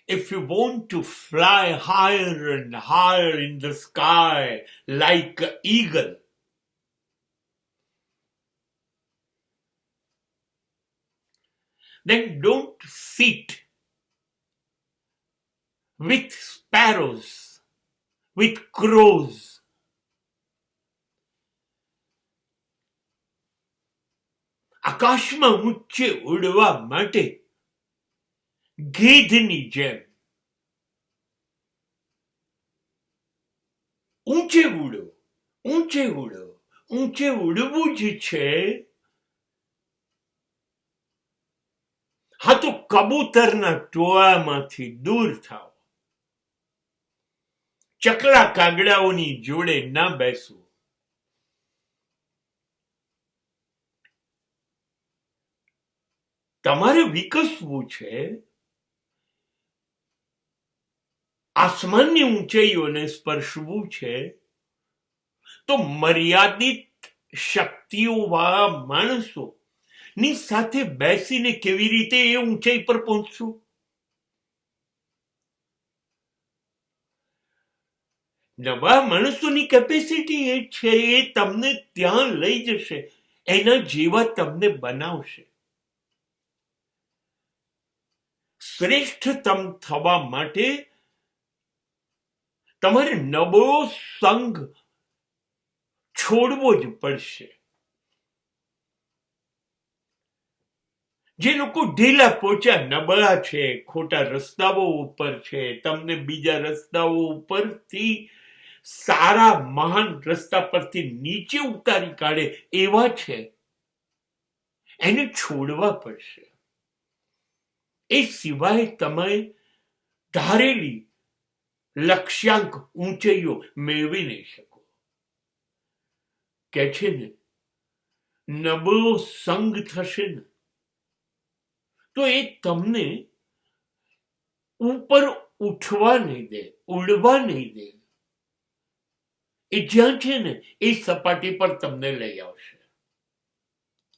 if you want to fly higher and higher in the sky like an eagle, then don't sit with sparrows, with crows. આકાશમાં ઊંચે ઉડવા માટે ગીધની જેમ ઊંચે ઉડો, ઊંચે ઉડો. ઊંચે ઉડવું જ છે. હા તો કબૂતરના ટોળામાંથી દૂર થાવ. ચકલા કાગડાઓની જોડે ના બેસવું. તમારે વિકસવું છે. આસમાનની ઊંચાઈઓને સ્પર્શવું છે તો મર્યાદિત શક્તિઓવાળા માણસો ની સાથે બેસીને કેવી રીતે એ ઊંચાઈ પર પહોંચશું? નવા માણસોની કેપેસિટી એ છે, એ તમને ત્યાં લઈ જશે, એના જેવા તમને બનાવશે. શ્રેષ્ઠતમ થવા માટે તમારે નબળો સંગ છોડવો જ પડશે. જે લોકો ઢીલા પોચા નબળા છે, ખોટા રસ્તાઓ ઉપર છે, તમને બીજા રસ્તાઓ ઉપરથી સારા મહાન રસ્તા પરથી નીચે ઉતારી કાઢે એવા છે, એને છોડવા પડશે. એ સિવાય તમે ધારેલી લક્ષ્યાંક ઊંચાઈઓ મેળવી નહીં શકો. કે છે ને, નબળો સંગ થશે ને તો એ તમને ઉપર ઉઠવા નહીં દે, ઉડવા નહીં દે. એ જ્યાં છે ને એ સપાટી પર તમને લઈ આવશે.